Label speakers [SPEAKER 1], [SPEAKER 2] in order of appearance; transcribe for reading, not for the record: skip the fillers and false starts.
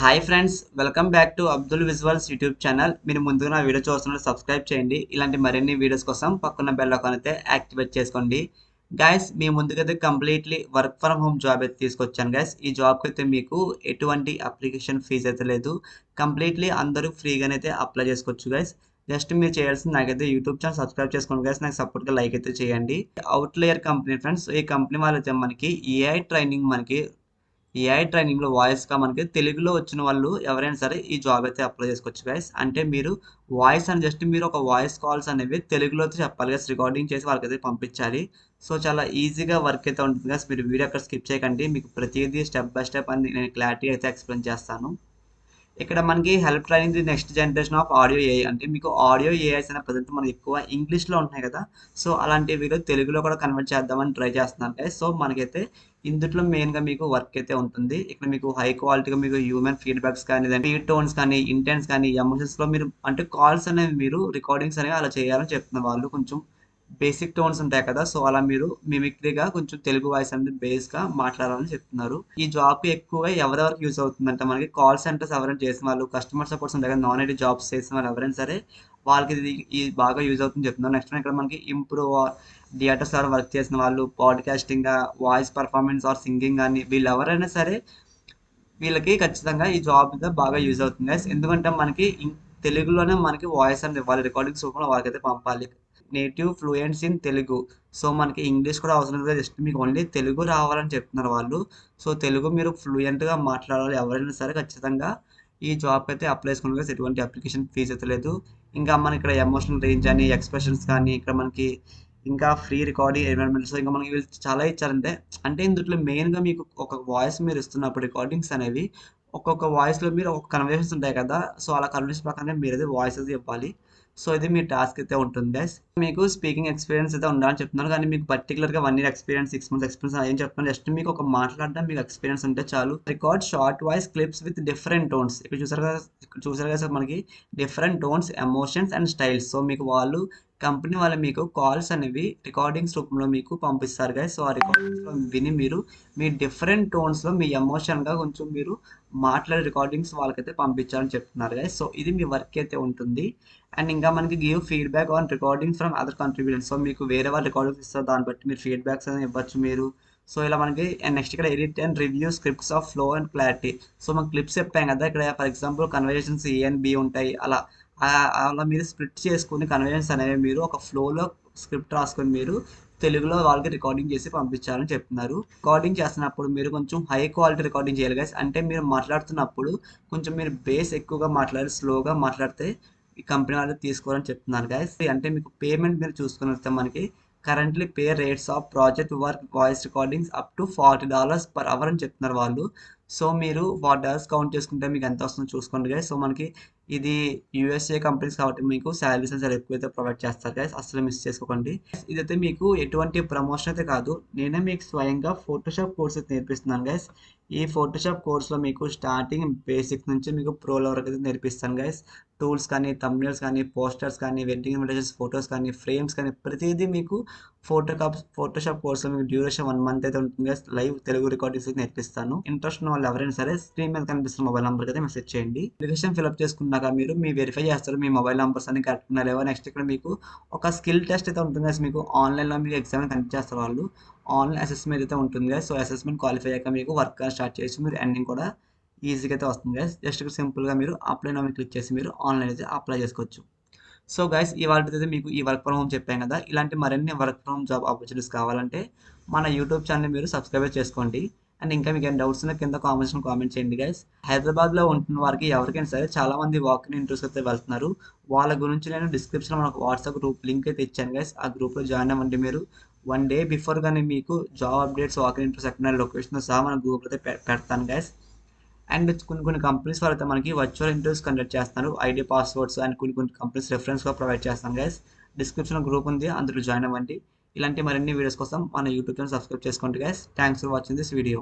[SPEAKER 1] Hi friends, welcome back to Abdul visuals YouTube channel. మీరు ముందుగా నా వీడియో చూస్తున్నారు, సబ్స్క్రైబ్ చేయండి. ఇలాంటి మరిన్ని వీడియోస్ కోసం పక్కన బెల్ ఐకాన్ అయితే యాక్టివేట్ చేసుకోండి. గైస్, మీ ముందుకైతే completely work from home job అయితే తీసుకొచ్చాను గైస్. ఈ జాబ్కి అయితే మీకు ఎటువంటి అప్లికేషన్ ఫీజు అయితే లేదు. కంప్లీట్లీ అందరూ ఫ్రీగానైతే అప్లై చేసుకోవచ్చు గైస్. జస్ట్ మీరు చేయాల్సింది నాకైతే యూట్యూబ్ ఛానల్ సబ్స్క్రైబ్ చేసుకోండి గైస్. నాకు సపోర్ట్గా లైక్ అయితే చేయండి. Outlier company friends. ఈ కంపెనీ వాళ్ళైతే మనకి ఏఐ ట్రైనింగ్లో వాయిస్గా మనకి తెలుగులో వచ్చిన వాళ్ళు ఎవరైనా సరే ఈ జాబ్ అయితే అప్లై చేసుకోవచ్చు గైస్. అంటే మీరు వాయిస్ అని జస్ట్ మీరు ఒక వాయిస్ కాల్స్ అనేవి తెలుగులో అయితే చెప్పాలి గైస్. రికార్డింగ్ చేసి వాళ్ళకైతే పంపించాలి. సో చాలా ఈజీగా వర్క్ అయితే ఉంటుంది గైస్. మీరు వీడియో అక్కడ స్కిప్ చేయకండి. మీకు ప్రతిదీ స్టెప్ బై స్టెప్ అని నేను క్లారిటీ అయితే ఎక్స్ప్లెయిన్ చేస్తాను. ఇక్కడ మనకి help training the next generation of audio AI. అంటే మీకు ఆడియో ఏఐస్ అనే ప్రజెంట్ మనకి ఎక్కువ ఇంగ్లీష్లో ఉంటున్నాయి కదా. సో అలాంటి వీడియో తెలుగులో కూడా కన్వర్ట్ చేద్దామని ట్రై చేస్తున్నాను గైస్. సో మనకైతే ఇందులో మెయిన్గా మీకు వర్క్ అయితే ఉంటుంది. ఇక్కడ మీకు హై క్వాలిటీగా మీకు హ్యూమన్ ఫీడ్బ్యాక్స్ కానీ స్పీడ్ టోన్స్ కానీ ఇంటెన్స్ కానీ ఎమోషన్స్లో మీరు అంటే కాల్స్ అనేవి మీరు రికార్డింగ్స్ అనేవి అలా చేయాలని చెప్తున్నారు వాళ్ళు. కొంచెం బేసిక్ టోన్స్ ఉంటాయి కదా. సో అలా మీరు మిమిక్రీగా కొంచెం తెలుగు వాయిస్ అనేది బేస్గా మాట్లాడాలని చెప్తున్నారు. ఈ జాబ్ ఎక్కువగా ఎవరెవరికి యూజ్ అవుతుందంటే మనకి కాల్ సెంటర్స్ ఎవరైనా చేసిన వాళ్ళు, కస్టమర్ సపోర్ట్స్ ఉంటాయి కదా, నాన్ ఐటీ జాబ్స్ చేసిన వాళ్ళు ఎవరైనా సరే వాళ్ళకి ఇది బాగా యూజ్ అవుతుంది చెప్తున్నారు. నెక్స్ట్ ఇక్కడ మనకి ఇంప్రూవ్ థియేటర్స్ ద్వారా వర్క్ చేసిన వాళ్ళు, podcasting, voice performance or singing కానీ వీళ్ళు ఎవరైనా సరే వీళ్ళకి ఖచ్చితంగా ఈ జాబ్ మీద బాగా యూజ్ అవుతుంది guys. ఎందుకంటే మనకి తెలుగులోనే మనకి వాయిస్ అనేది ఇవ్వాలి, రికార్డింగ్స్ రూపంలో వాళ్ళకైతే పంపాలి. Native fluents in Telugu. So మనకి ఇంగ్లీష్ కూడా అవసరం లేదు, జస్ట్ మీకు ఓన్లీ తెలుగు రావాలని చెప్తున్నారు వాళ్ళు. సో తెలుగు మీరు ఫ్లూయెంట్గా మాట్లాడాలి ఎవరైనా సరే ఖచ్చితంగా ఈ జాబ్కి అయితే అప్లై చేసుకోండి guys. ఎటువంటి అప్లికేషన్ ఫీజు అయితే లేదు. ఇంకా మన ఇక్కడ ఎమోషనల్ రేంజ్ అని ఎక్స్ప్రెషన్స్ కానీ ఇక్కడ మనకి ఇంకా ఫ్రీ రికార్డింగ్ ఎన్విరాన్మెంట్స్ ఇంకా మనకి వీళ్ళు చాలా ఇచ్చారంటే అంటే ఇందులో మెయిన్గా మీకు ఒక వాయిస్ మీరు ఇస్తున్నప్పుడు రికార్డింగ్స్ అనేవి ఒక్కొక్క వాయిస్లో మీరు ఒక కన్వర్సేషన్స్ ఉంటాయి కదా. సో అలా కన్వర్సేషన్ ప్రకారం మీరు అయితే వాయిస్ అయితే ఇవ్వాలి. సో ఇది మీ టాస్క్ అయితే ఉంటుంది గైస్. మీకు స్పీకింగ్ ఎక్స్పీరియన్స్ అయితే ఉండాలని చెప్తున్నాను, కానీ మీకు పర్టికులర్గా 1 year ఎక్స్పీరియన్స్ 6 months ఎక్స్పీరియన్స్ ఏం చెప్తున్నాను, జస్ట్ మీకు ఒక మాట్లాడడం మీకు ఎక్స్పీరియన్స్ ఉంటే చాలు. Record short voice clips with different tones. ఇక్కడ చూసారు కదా సార్ మనకి different tones, emotions and styles. So మీకు వాళ్ళు కంపెనీ వాళ్ళు మీకు కాల్స్ అనేవి రికార్డింగ్స్ రూపంలో మీకు పంపిస్తారు గైస్. సో ఆ రికార్డింగ్స్లో విని మీరు మీ డిఫరెంట్ టోన్స్లో మీ ఎమోషన్గా కొంచెం మీరు మాట్లాడే రికార్డింగ్స్ వాళ్ళకైతే పంపించాలని చెప్తున్నారు గైస్. సో ఇది మీ వర్క్ అయితే ఉంటుంది. అండ్ ఇంకా మనకి give feedback on recordings from other contributors. So మీకు వేరే వాళ్ళు రికార్డింగ్స్ ఇస్తారు, దాన్ని బట్టి మీరు ఫీడ్బ్యాక్స్ అనేది ఇవ్వచ్చు మీరు. సో ఇలా మనకి నెక్స్ట్ ఇక్కడ edit and review scripts of flow and clarity. So మనకి క్లిప్స్ చెప్పాం కదా, ఇక్కడ for example conversations A and B ఉంటాయి. అలా మీరు స్ప్లిట్ చేసుకుని కన్వర్జేషన్స్ అనేవి మీరు ఒక ఫ్లోలో స్క్రిప్ట్ రాసుకొని మీరు తెలుగులో వాళ్ళకి రికార్డింగ్ చేసి పంపించాలని చెప్తున్నారు. రికార్డింగ్ చేస్తున్నప్పుడు మీరు కొంచెం హై క్వాలిటీ రికార్డింగ్ చేయాలి గైస్. అంటే మీరు మాట్లాడుతున్నప్పుడు కొంచెం మీరు బేస్ ఎక్కువగా మాట్లాడి స్లోగా మాట్లాడితే ఈ కంపెనీ వాళ్ళు తీసుకోవాలని చెప్తున్నారు గైస్. అంటే మీకు పేమెంట్ మీరు చూసుకుని వస్తే మనకి currently pay rates of project work voice recordings up to $40 per hour అని చెప్తున్నారు వాళ్ళు. సో మీరు $40 కౌంట్ చేసుకుంటే మీకు ఎంత వస్తుందో చూసుకోండి గైస్. సో మనకి ఇది యూఎస్ఏ కంపెనీస్ కాబట్టి మీకు శాలరీస్ చాలా ఎక్కువైతే ప్రొవైడ్ చేస్తారు గైస్, అసలు మిస్ చేసుకోకండి. ఇదైతే మీకు ఎటువంటి ప్రమోషన్ అయితే కాదు, నేనే మీకు స్వయంగా ఫోటోషాప్ కోర్స్ అయితే నేర్పిస్తున్నాను గైస్. ఈ ఫోటోషాప్ కోర్స్లో మీకు స్టార్టింగ్ బేసిక్ నుంచి మీకు ప్రో వరకు అయితే నేర్పిస్తాను గైస్. టూల్స్ కానీ, థంబ్నెయిల్స్ కానీ, పోస్టర్స్ కానీ, వెడ్డింగ్ ఇన్విటేషన్స్ ఫొటోస్ కానీ, ఫ్రేమ్స్ కానీ ప్రతిదీ మీకు ఫోటోషాప్ కోర్స్లో మీకు డ్యూరేషన్ 1 month అయితే ఉంటుంది గైస్. లైవ్ తెలుగు రికార్డింగ్స్ అయితే నేర్పిస్తాను. ఇంట్రెస్ట్ ఉన్న వాళ్ళు ఎవరైనా సరే స్క్రీన్ మీద కనిపిస్తున్న మొబైల్ నెంబర్కి అయితే మెసేజ్ చేయండి. అప్లికేషన్ ఫిల్అప్ చేసుకున్నాక మీరు మీ వెరిఫై చేస్తారు మీ మొబైల్ నెంబర్స్ అన్ని కరెక్ట్ ఉన్నా లేవో. నెక్స్ట్ ఇక్కడ మీకు ఒక స్కిల్ టెస్ట్ అయితే ఉంటుంది గైస్. మీకు ఆన్లైన్లో మీకు ఎగ్జామ్ కనెక్ట్ చేస్తారు వాళ్ళు. ఆన్లైన్ అసెస్మెంట్ అయితే ఉంటుంది గైస్. సో అసెస్మెంట్ క్వాలిఫై అయ్యాక మీకు వర్క్ స్టార్ట్ చేసి మీరు ఎండింగ్ కూడా ఈజీగా అయితే వస్తుంది గైస్. జస్ట్ ఇక్కడ సింపుల్గా మీరు అప్లై నౌ క్లిక్ చేసి మీరు ఆన్లైన్ అయితే అప్లై చేసుకోవచ్చు. సో గైస్, ఇవాళ అయితే మీకు ఈ వర్క్ ఫ్రమ్ హోమ్ చెప్పాం కదా, ఇలాంటి మరిన్ని వర్క్ ఫ్రమ్ జాబ్ ఆపర్చునిటీస్ కావాలంటే మన యూట్యూబ్ ఛానల్ మీరు సబ్స్క్రైబ్ చేసుకోండి. అండ్ ఇంకా మీకు ఏమైనా డౌట్స్ ఉన్న కింద కామెంట్ చేయండి గైస్. హైదరాబాద్లో ఉంటున్న వారికి ఎవరికైనా సరే చాలా మంది వాకింగ్ ఇంటర్వ్యూస్ అయితే వెళ్తున్నారు. వాళ్ళ గురించి నేను డిస్క్రిప్షన్లో మనకు వాట్సాప్ గ్రూప్ లింక్ అయితే ఇచ్చాను గైస్. ఆ గ్రూప్లో జాయిన్ అవ్వండి మీరు. 1 day బిఫోర్ కానీ మీకు జాబ్ అప్డేట్స్, వాకింగ్ ఇంటర్వ్యూస్ ఎక్కడ లొకేషన్ సహా మన గ్రూప్ అయితే పెడతాను గైస్. అండ్ కొన్ని కంపెనీస్ వాళ్ళు అయితే మనకి వర్చువల్ ఇంటర్వ్యూస్ కండక్ట్ చేస్తున్నారు. ఐడి పాస్వర్డ్స్ అండ్ కొన్ని కంపెనీస్ రెఫరెన్స్గా ప్రొవైడ్ చేస్తాను గైస్. డిస్క్రిప్షన్లో గ్రూప్ ఉంది, అందులో జాయిన్ అవ్వండి. ఇలాంటి మరిన్ని వీడియోస్ కోసం మన యూట్యూబ్ ఛానల్ సబ్స్క్రైబ్ చేసుకోండి guys. Thanks for watching this video.